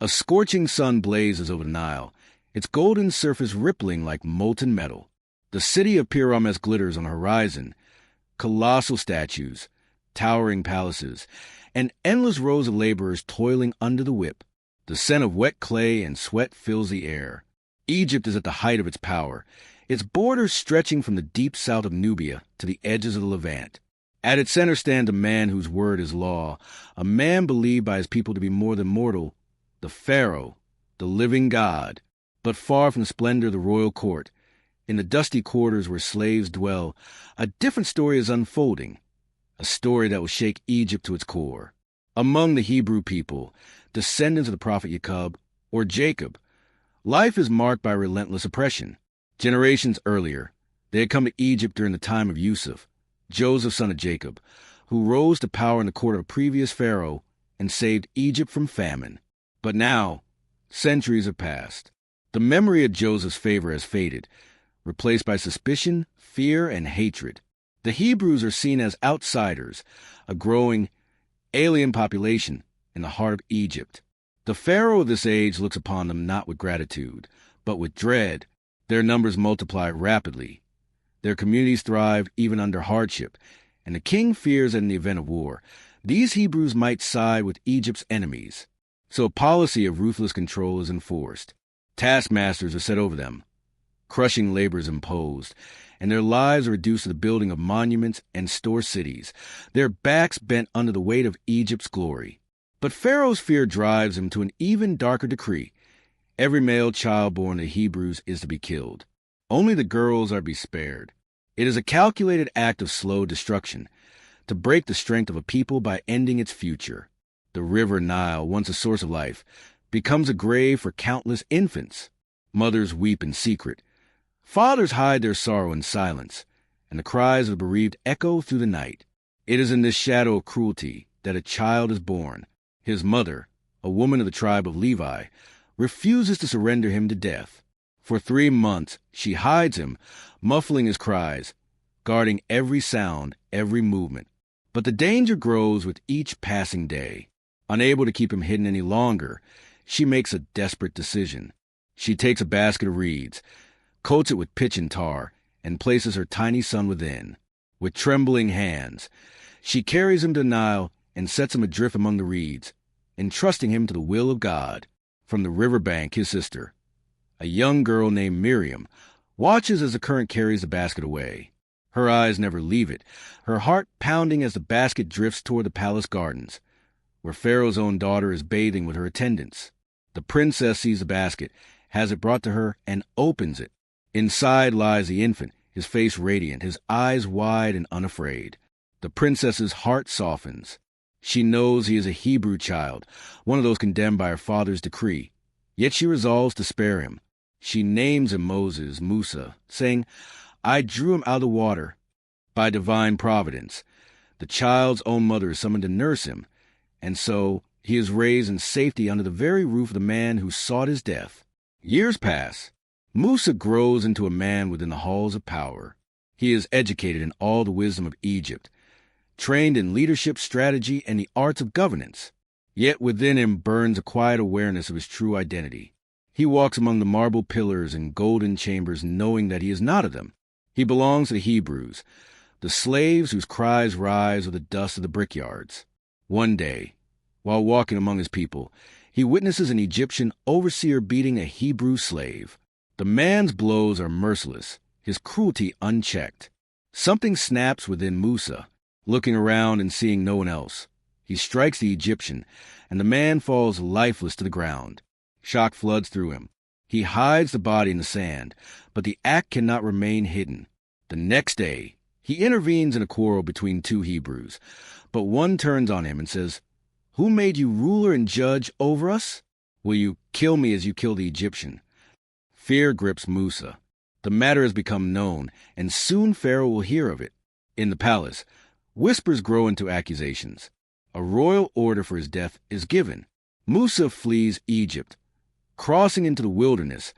A scorching sun blazes over the Nile, its golden surface rippling like molten metal. The city of Pyramus glitters on the horizon. Colossal statues, towering palaces, and endless rows of laborers toiling under the whip. The scent of wet clay and sweat fills the air. Egypt is at the height of its power, its borders stretching from the deep south of Nubia to the edges of the Levant. At its center stands a man whose word is law, a man believed by his people to be more than mortal, the Pharaoh, the living god. But far from the splendor of the royal court, in the dusty quarters where slaves dwell, a different story is unfolding, a story that will shake Egypt to its core. Among the Hebrew people, descendants of the prophet Jacob, or Jacob, life is marked by relentless oppression. Generations earlier, they had come to Egypt during the time of Yusuf, Joseph, son of Jacob, who rose to power in the court of a previous Pharaoh and saved Egypt from famine. But now, centuries have passed. The memory of Joseph's favor has faded, replaced by suspicion, fear, and hatred. The Hebrews are seen as outsiders, a growing, alien population in the heart of Egypt. The Pharaoh of this age looks upon them not with gratitude, but with dread. Their numbers multiply rapidly. Their communities thrive even under hardship, and the king fears that in the event of war, these Hebrews might side with Egypt's enemies. So a policy of ruthless control is enforced. Taskmasters are set over them. Crushing labor is imposed, and their lives are reduced to the building of monuments and store cities, their backs bent under the weight of Egypt's glory. But Pharaoh's fear drives him to an even darker decree. Every male child born to Hebrews is to be killed. Only the girls are to be spared. It is a calculated act of slow destruction, to break the strength of a people by ending its future. The river Nile, once a source of life, becomes a grave for countless infants. Mothers weep in secret. Fathers hide their sorrow in silence, and the cries of the bereaved echo through the night. It is in this shadow of cruelty that a child is born. His mother, a woman of the tribe of Levi, refuses to surrender him to death. For 3 months, she hides him, muffling his cries, guarding every sound, every movement. But the danger grows with each passing day. Unable to keep him hidden any longer, she makes a desperate decision. She takes a basket of reeds, coats it with pitch and tar, and places her tiny son within. With trembling hands, she carries him to the Nile and sets him adrift among the reeds, entrusting him to the will of God. From the riverbank, his sister, a young girl named Miriam, watches as the current carries the basket away. Her eyes never leave it, her heart pounding as the basket drifts toward the palace gardens, where Pharaoh's own daughter is bathing with her attendants. The princess sees the basket, has it brought to her, and opens it. Inside lies the infant, his face radiant, his eyes wide and unafraid. The princess's heart softens. She knows he is a Hebrew child, one of those condemned by her father's decree. Yet she resolves to spare him. She names him Moses, Musa, saying, "I drew him out of the water by divine providence." The child's own mother is summoned to nurse him, and so he is raised in safety under the very roof of the man who sought his death. Years pass. Musa grows into a man within the halls of power. He is educated in all the wisdom of Egypt, trained in leadership, strategy, and the arts of governance. Yet within him burns a quiet awareness of his true identity. He walks among the marble pillars and golden chambers knowing that he is not of them. He belongs to the Hebrews, the slaves whose cries rise with the dust of the brickyards. One day, while walking among his people, he witnesses an Egyptian overseer beating a Hebrew slave. The man's blows are merciless, his cruelty unchecked. Something snaps within Musa. Looking around and seeing no one else, he strikes the Egyptian, and the man falls lifeless to the ground. Shock floods through him. He hides the body in the sand, but the act cannot remain hidden. The next day, he intervenes in a quarrel between 2 Hebrews, but one turns on him and says, "Who made you ruler and judge over us? Will you kill me as you killed the Egyptian?" Fear grips Musa. The matter has become known, and soon Pharaoh will hear of it. In the palace, whispers grow into accusations. A royal order for his death is given. Musa flees Egypt. Crossing into the wilderness,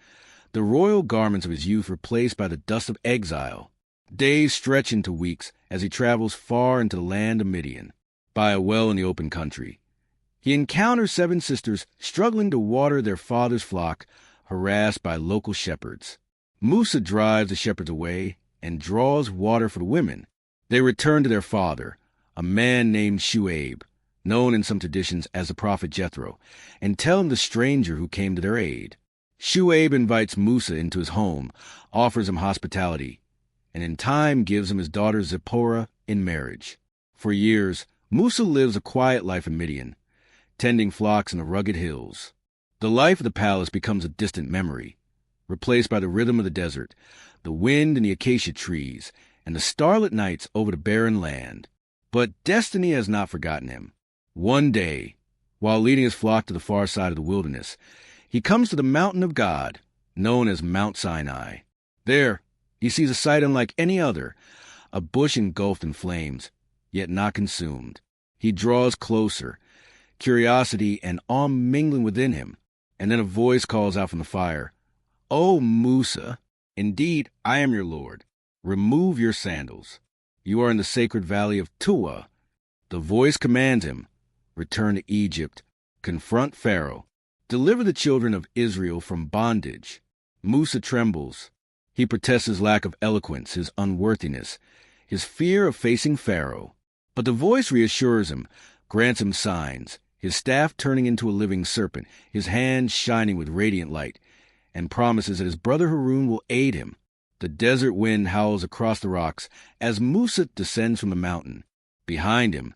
the royal garments of his youth replaced by the dust of exile. Days stretch into weeks as he travels far into the land of Midian. By a well in the open country, He encounters 7 sisters struggling to water their father's flock, harassed by local shepherds. Musa drives the shepherds away and draws water for the women. They return to their father, a man named Shuaib, known in some traditions as the prophet Jethro, and tell him the stranger who came to their aid. Shuaib invites Musa into his home, offers him hospitality, and in time gives him his daughter Zipporah in marriage. For years, Musa lives a quiet life in Midian, tending flocks in the rugged hills. The life of the palace becomes a distant memory, replaced by the rhythm of the desert, the wind in the acacia trees, and the starlit nights over the barren land. But destiny has not forgotten him. One day, while leading his flock to the far side of the wilderness, he comes to the mountain of God, known as Mount Sinai. There, he sees a sight unlike any other, a bush engulfed in flames, yet not consumed. He draws closer, curiosity and awe mingling within him, and then a voice calls out from the fire, "O Musa, indeed I am your Lord. Remove your sandals. You are in the sacred valley of Tuwa." The voice commands him, "Return to Egypt, confront Pharaoh, deliver the children of Israel from bondage." Musa trembles. He protests his lack of eloquence, his unworthiness, his fear of facing Pharaoh. But the voice reassures him, grants him signs, his staff turning into a living serpent, his hand shining with radiant light, and promises that his brother Harun will aid him. The desert wind howls across the rocks as Musa descends from the mountain. Behind him,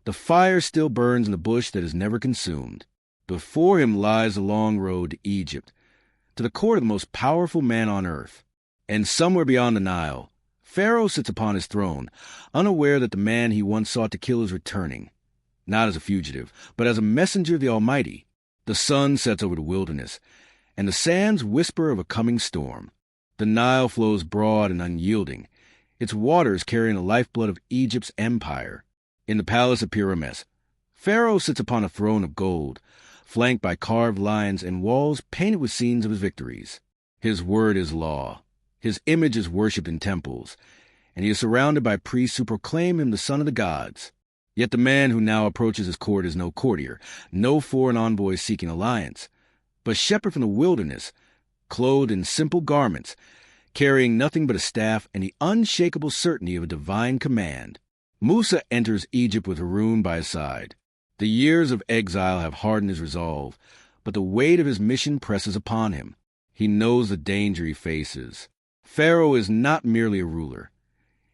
the fire still burns in the bush that is never consumed. Before him lies the long road to Egypt, to the court of the most powerful man on earth. And somewhere beyond the Nile, Pharaoh sits upon his throne, unaware that the man he once sought to kill is returning, not as a fugitive, but as a messenger of the Almighty. The sun sets over the wilderness, and the sands whisper of a coming storm. The Nile flows broad and unyielding, its waters carrying the lifeblood of Egypt's empire. In the palace of Pyramus, Pharaoh sits upon a throne of gold, flanked by carved lions and walls painted with scenes of his victories. His word is law. His image is worshipped in temples, and he is surrounded by priests who proclaim him the son of the gods. Yet the man who now approaches his court is no courtier, no foreign envoy seeking alliance, but shepherd from the wilderness, clothed in simple garments, carrying nothing but a staff and the unshakable certainty of a divine command. Musa enters Egypt with Harun by his side. The years of exile have hardened his resolve, but the weight of his mission presses upon him. He knows the danger he faces. Pharaoh is not merely a ruler.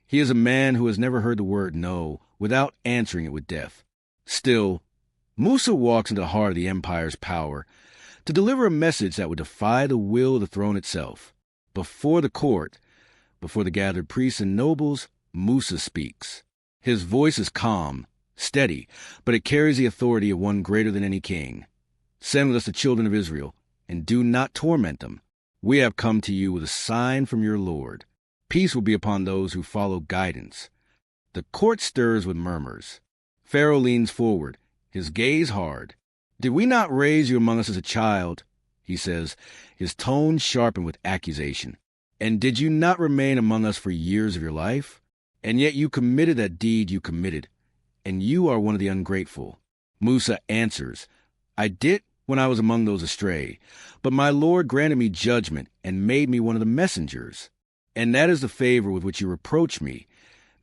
He is a man who has never heard the word no without answering it with death. Still, Musa walks into the heart of the empire's power to deliver a message that would defy the will of the throne itself. Before the court, before the gathered priests and nobles, Musa speaks. His voice is calm, steady, but it carries the authority of one greater than any king. "Send with us the children of Israel, and do not torment them. We have come to you with a sign from your Lord. Peace will be upon those who follow guidance." The court stirs with murmurs. Pharaoh leans forward, his gaze hard. "Did we not raise you among us as a child?" he says, his tone sharpened with accusation. "And did you not remain among us for years of your life? And yet you committed that deed you committed, and you are one of the ungrateful." Musa answers, "I did when I was among those astray, but my Lord granted me judgment and made me one of the messengers. And that is the favor with which you reproach me,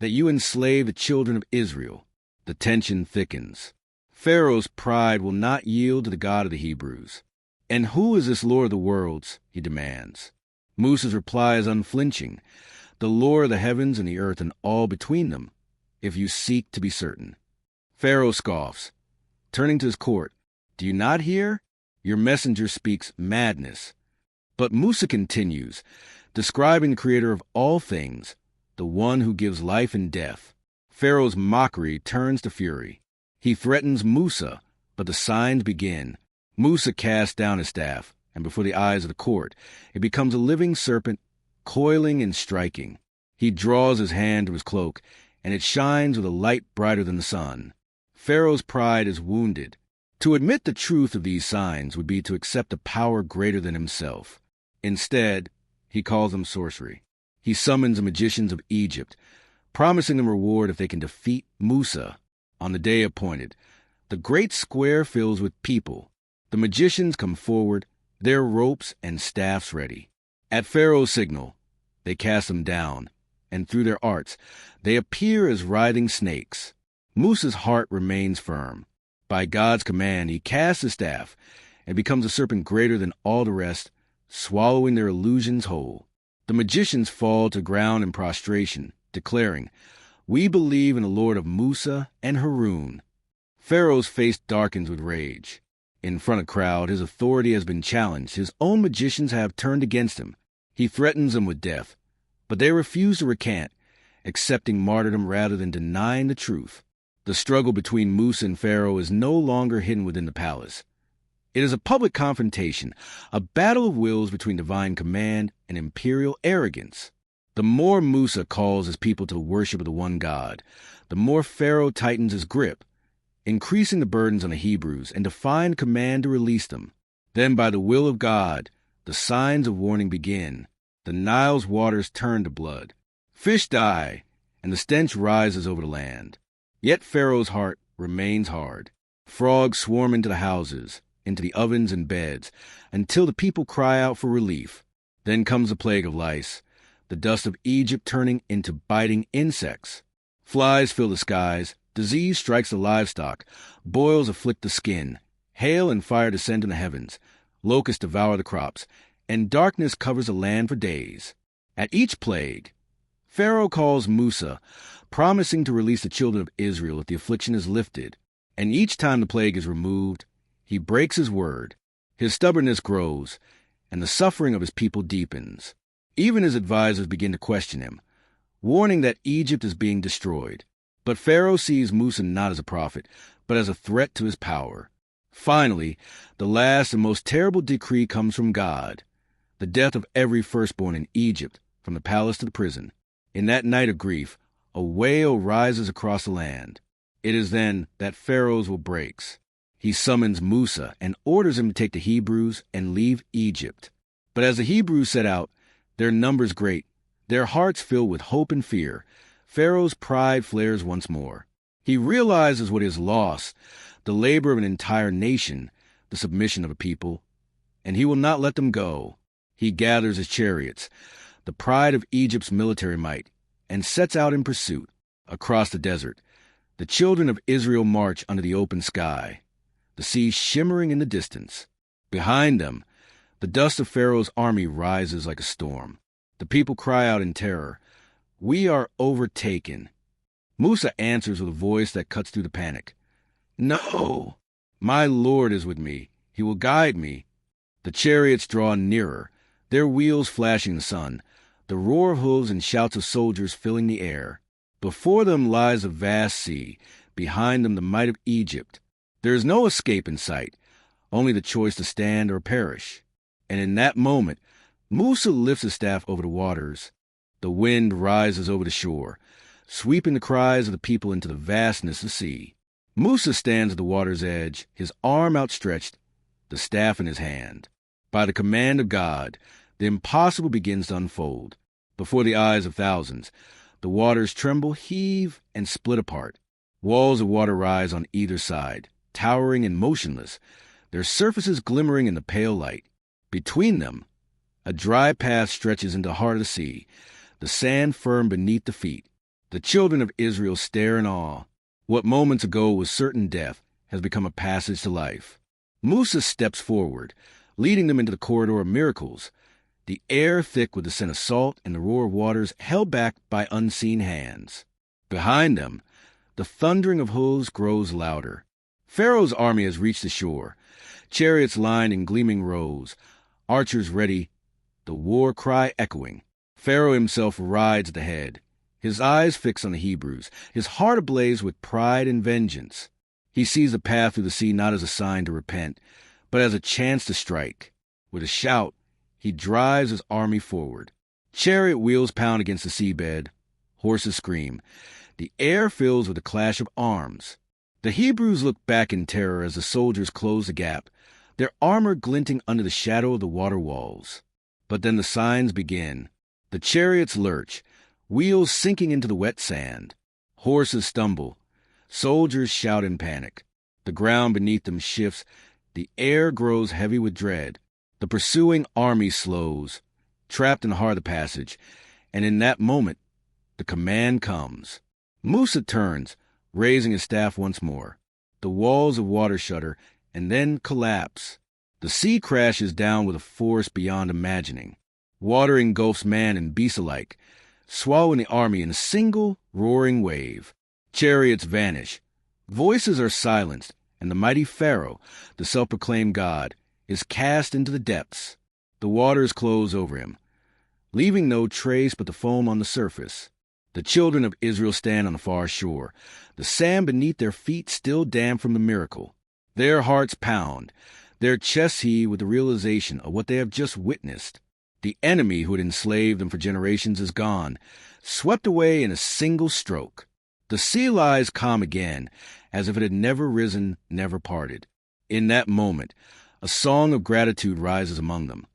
that you enslave the children of Israel." The tension thickens. Pharaoh's pride will not yield to the God of the Hebrews. "And who is this Lord of the worlds?" he demands. Musa's reply is unflinching, "The Lord of the heavens and the earth and all between them, if you seek to be certain." Pharaoh scoffs. Turning to his court, "Do you not hear? Your messenger speaks madness." But Musa continues, describing the creator of all things, the one who gives life and death. Pharaoh's mockery turns to fury. He threatens Musa, but the signs begin. Musa casts down his staff, and before the eyes of the court, it becomes a living serpent, coiling and striking. He draws his hand to his cloak, and it shines with a light brighter than the sun. Pharaoh's pride is wounded. To admit the truth of these signs would be to accept a power greater than himself. Instead, he calls them sorcery. He summons the magicians of Egypt, promising them reward if they can defeat Musa. On the day appointed, The great square fills with people. The magicians come forward, their ropes and staffs ready. At Pharaoh's signal, they cast them down, and through their arts, they appear as writhing snakes. Musa's heart remains firm. By God's command, he casts his staff and becomes a serpent greater than all the rest, swallowing their illusions whole. The magicians fall to ground in prostration, declaring, "We believe in the Lord of Musa and Harun." Pharaoh's face darkens with rage. In front of the crowd, his authority has been challenged. His own magicians have turned against him. He threatens them with death, but they refuse to recant, accepting martyrdom rather than denying the truth. The struggle between Musa and Pharaoh is no longer hidden within the palace. It is a public confrontation, a battle of wills between divine command and imperial arrogance. The more Musa calls his people to worship the one God, the more Pharaoh tightens his grip, increasing the burdens on the Hebrews and defying command to release them. Then, by the will of God, the signs of warning begin. The Nile's waters turn to blood. Fish die, and the stench rises over the land. Yet Pharaoh's heart remains hard. Frogs swarm into the houses, into the ovens and beds, until the people cry out for relief. Then comes the plague of lice, the dust of Egypt turning into biting insects. Flies fill the skies, disease strikes the livestock, boils afflict the skin, hail and fire descend in the heavens, locusts devour the crops, and darkness covers the land for days. At each plague, Pharaoh calls Musa, promising to release the children of Israel if the affliction is lifted. And each time the plague is removed, he breaks his word. His stubbornness grows, and the suffering of his people deepens. Even his advisors begin to question him, warning that Egypt is being destroyed. But Pharaoh sees Musa not as a prophet, but as a threat to his power. Finally, the last and most terrible decree comes from God, the death of every firstborn in Egypt, from the palace to the prison. In that night of grief, a wail rises across the land. It is then that Pharaoh's will breaks. He summons Musa and orders him to take the Hebrews and leave Egypt. But as the Hebrews set out, their numbers great, their hearts filled with hope and fear, Pharaoh's pride flares once more. He realizes what he has lost, the labor of an entire nation, the submission of a people, and he will not let them go. He gathers his chariots, the pride of Egypt's military might, and sets out in pursuit. Across the desert, the children of Israel march under the open sky, the sea shimmering in the distance. Behind them, the dust of Pharaoh's army rises like a storm. The people cry out in terror, "We are overtaken." Musa answers with a voice that cuts through the panic. "No, my Lord is with me. He will guide me." The chariots draw nearer, their wheels flashing the sun, the roar of hooves and shouts of soldiers filling the air. Before them lies a vast sea, behind them the might of Egypt. There is no escape in sight, only the choice to stand or perish. And in that moment, Musa lifts his staff over the waters. The wind rises over the shore, sweeping the cries of the people into the vastness of the sea. Musa stands at the water's edge, his arm outstretched, the staff in his hand. By the command of God, the impossible begins to unfold. Before the eyes of thousands, the waters tremble, heave, and split apart. Walls of water rise on either side, towering and motionless, their surfaces glimmering in the pale light. Between them, a dry path stretches into the heart of the sea, the sand firm beneath the feet. The children of Israel stare in awe. What moments ago was certain death has become a passage to life. Musa steps forward, leading them into the corridor of miracles, the air thick with the scent of salt and the roar of waters held back by unseen hands. Behind them, the thundering of hooves grows louder. Pharaoh's army has reached the shore, chariots lined in gleaming rows, archers ready, the war cry echoing. Pharaoh himself rides at the head, his eyes fixed on the Hebrews, his heart ablaze with pride and vengeance. He sees the path through the sea not as a sign to repent, but as a chance to strike. With a shout, he drives his army forward. Chariot wheels pound against the seabed. Horses scream. The air fills with the clash of arms. The Hebrews look back in terror as the soldiers close the gap, their armor glinting under the shadow of the water walls. But then the signs begin. The chariots lurch, wheels sinking into the wet sand. Horses stumble. Soldiers shout in panic. The ground beneath them shifts. The air grows heavy with dread. The pursuing army slows, trapped in the heart of the passage, and in that moment, the command comes. Musa turns, raising his staff once more. The walls of water shudder and then collapse. The sea crashes down with a force beyond imagining. Water engulfs man and beast alike, swallowing the army in a single roaring wave. Chariots vanish. Voices are silenced, and the mighty Pharaoh, the self-proclaimed god, is cast into the depths. The waters close over him, leaving no trace but the foam on the surface. The children of Israel stand on the far shore, the sand beneath their feet still damp from the miracle. Their hearts pound, their chests heave with the realization of what they have just witnessed. The enemy who had enslaved them for generations is gone, swept away in a single stroke. The sea lies calm again, as if it had never risen, never parted. In that moment, a song of gratitude rises among them,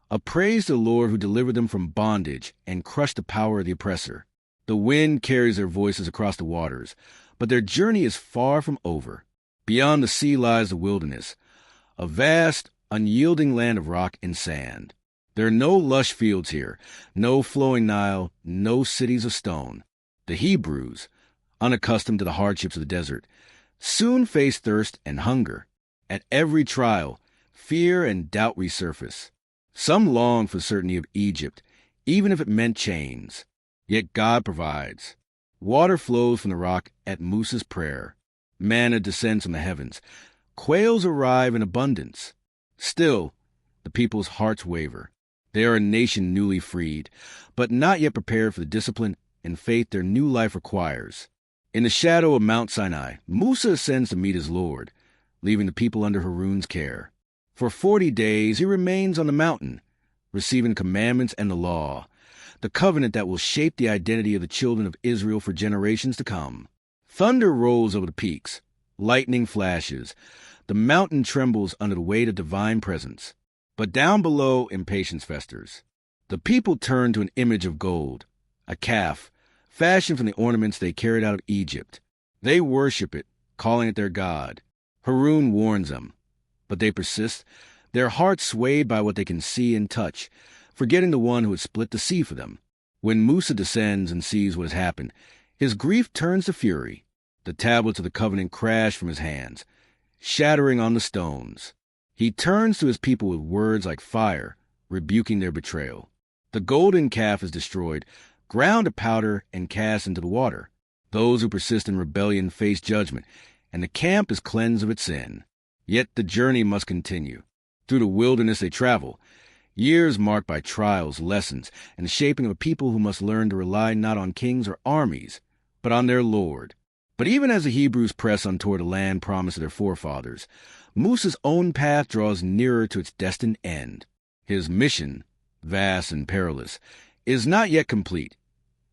a praise to the Lord who delivered them from bondage and crushed the power of the oppressor. The wind carries their voices across the waters, but their journey is far from over. Beyond the sea lies the wilderness, a vast, unyielding land of rock and sand. There are no lush fields here, no flowing Nile, no cities of stone. The Hebrews, unaccustomed to the hardships of the desert, soon face thirst and hunger. At every trial, fear and doubt resurface. Some long for the certainty of Egypt, even if it meant chains. Yet God provides. Water flows from the rock at Musa's prayer. Manna descends from the heavens. Quails arrive in abundance. Still, the people's hearts waver. They are a nation newly freed, but not yet prepared for the discipline and faith their new life requires. In the shadow of Mount Sinai, Musa ascends to meet his Lord, leaving the people under Harun's care. For 40 days he remains on the mountain, receiving commandments and the law, the covenant that will shape the identity of the children of Israel for generations to come. Thunder rolls over the peaks, lightning flashes, the mountain trembles under the weight of divine presence. But down below, impatience festers. The people turn to an image of gold, a calf, fashioned from the ornaments they carried out of Egypt. They worship it, calling it their god. Harun warns them, but they persist, their hearts swayed by what they can see and touch, forgetting the one who had split the sea for them. When Musa descends and sees what has happened, his grief turns to fury. The tablets of the covenant crash from his hands, shattering on the stones. He turns to his people with words like fire, rebuking their betrayal. The golden calf is destroyed, ground to powder and cast into the water. Those who persist in rebellion face judgment, and the camp is cleansed of its sin. Yet the journey must continue. Through the wilderness they travel, years marked by trials, lessons, and the shaping of a people who must learn to rely not on kings or armies, but on their Lord. But even as the Hebrews press on toward the land promised to their forefathers, Musa's own path draws nearer to its destined end. His mission, vast and perilous, is not yet complete,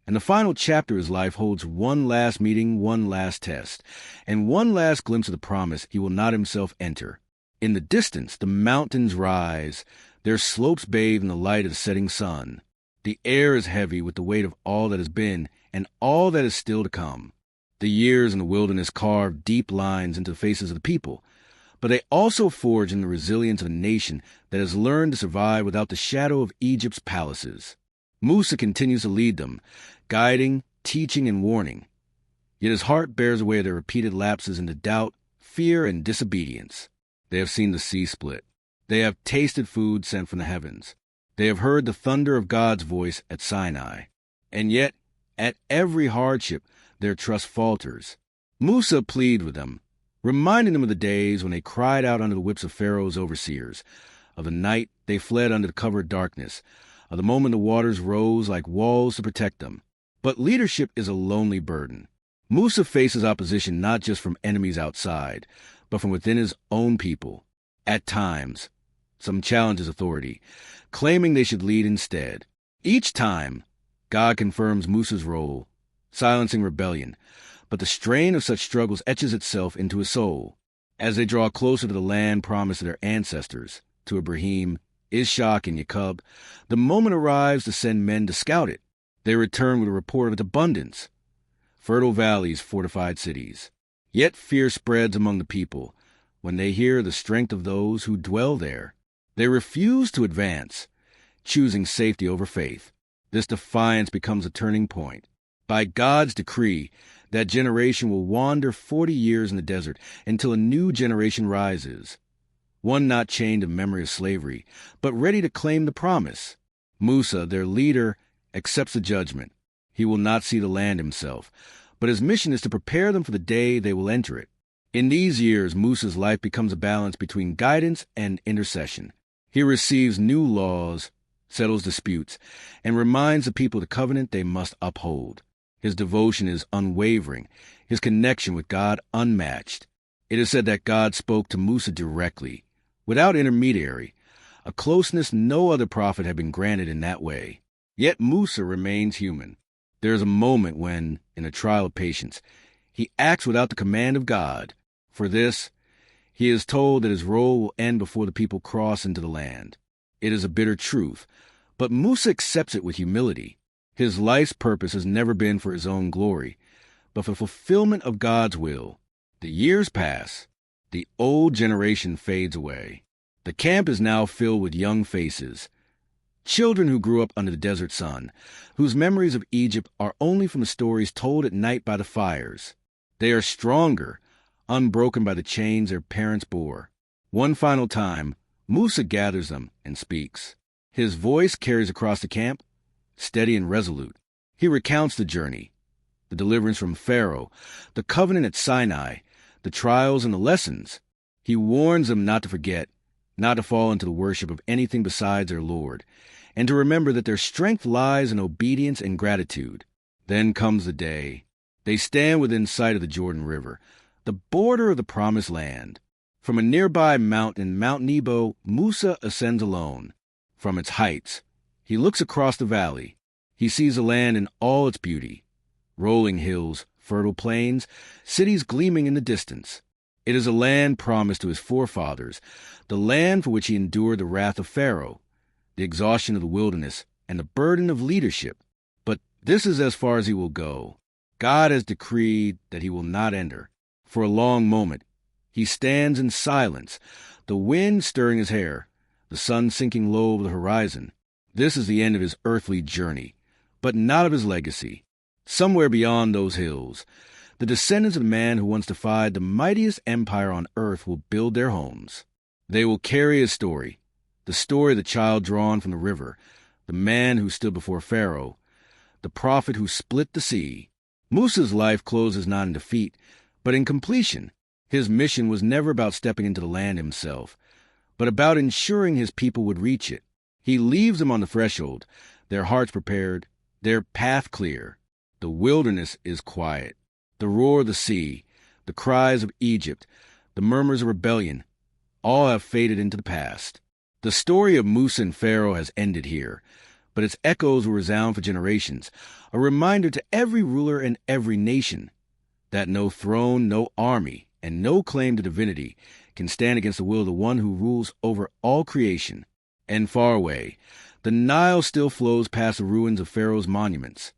and the final chapter of his life holds one last meeting, one last test, and one last glimpse of the promise he will not himself enter. In the distance, the mountains rise, their slopes bathed in the light of the setting sun. The air is heavy with the weight of all that has been and all that is still to come. The years in the wilderness carve deep lines into the faces of the people, but they also forge in the resilience of a nation that has learned to survive without the shadow of Egypt's palaces. Musa continues to lead them, guiding, teaching, and warning. Yet his heart bears away their repeated lapses into doubt, fear, and disobedience. They have seen the sea split. They have tasted food sent from the heavens. They have heard the thunder of God's voice at Sinai. And yet, at every hardship, their trust falters. Musa pleads with them, reminding them of the days when they cried out under the whips of Pharaoh's overseers, of the night they fled under the cover of darkness, of the moment the waters rose like walls to protect them. But leadership is a lonely burden. Musa faces opposition not just from enemies outside, but from within his own people. At times, some challenge his authority, claiming they should lead instead. Each time, God confirms Musa's role, silencing rebellion, but the strain of such struggles etches itself into his soul. As they draw closer to the land promised to their ancestors, to Ibrahim, Ishaq, and Jacob, the moment arrives to send men to scout it. They return with a report of its abundance, fertile valleys, fortified cities. Yet fear spreads among the people when they hear the strength of those who dwell there. They refuse to advance, choosing safety over faith. This defiance becomes a turning point. By God's decree, that generation will wander 40 years in the desert until a new generation rises, one not chained to memory of slavery, but ready to claim the promise. Musa, their leader, accepts the judgment. He will not see the land himself, but his mission is to prepare them for the day they will enter it. In these years, Musa's life becomes a balance between guidance and intercession. He receives new laws, settles disputes, and reminds the people of the covenant they must uphold. His devotion is unwavering, his connection with God unmatched. It is said that God spoke to Musa directly, without intermediary, a closeness no other prophet had been granted in that way. Yet Musa remains human. There is a moment when, in a trial of patience, he acts without the command of God. For this, he is told that his role will end before the people cross into the land. It is a bitter truth, but Musa accepts it with humility. His life's purpose has never been for his own glory, but for fulfillment of God's will. The years pass. The old generation fades away. The camp is now filled with young faces, children who grew up under the desert sun, whose memories of Egypt are only from the stories told at night by the fires. They are stronger, unbroken by the chains their parents bore. One final time, Musa gathers them and speaks. His voice carries across the camp, steady and resolute. He recounts the journey, the deliverance from Pharaoh, the covenant at Sinai, the trials and the lessons. He warns them not to forget, not to fall into the worship of anything besides their Lord, and to remember that their strength lies in obedience and gratitude. Then comes the day. They stand within sight of the Jordan River, the border of the Promised Land. From a nearby mountain, Mount Nebo, Musa ascends alone. From its heights, he looks across the valley. He sees the land in all its beauty. Rolling hills, fertile plains, cities gleaming in the distance. It is a land promised to his forefathers, the land for which he endured the wrath of Pharaoh, the exhaustion of the wilderness, and the burden of leadership. But this is as far as he will go. God has decreed that he will not enter. For a long moment, he stands in silence, the wind stirring his hair, the sun sinking low over the horizon. This is the end of his earthly journey, but not of his legacy. Somewhere beyond those hills, the descendants of the man who once defied the mightiest empire on earth will build their homes. They will carry his story, the story of the child drawn from the river, the man who stood before Pharaoh, the prophet who split the sea. Musa's life closes not in defeat, but in completion. His mission was never about stepping into the land himself, but about ensuring his people would reach it. He leaves them on the threshold, their hearts prepared, their path clear. The wilderness is quiet. The roar of the sea, the cries of Egypt, the murmurs of rebellion, all have faded into the past. The story of Musa and Pharaoh has ended here, but its echoes will resound for generations, a reminder to every ruler and every nation that no throne, no army, and no claim to divinity can stand against the will of the one who rules over all creation. And far away, the Nile still flows past the ruins of Pharaoh's monuments,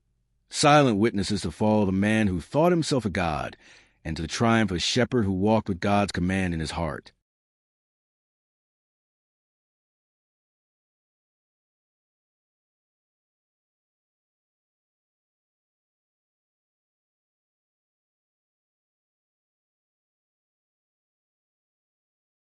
silent witnesses to the fall of the man who thought himself a god, and to the triumph of a shepherd who walked with God's command in his heart.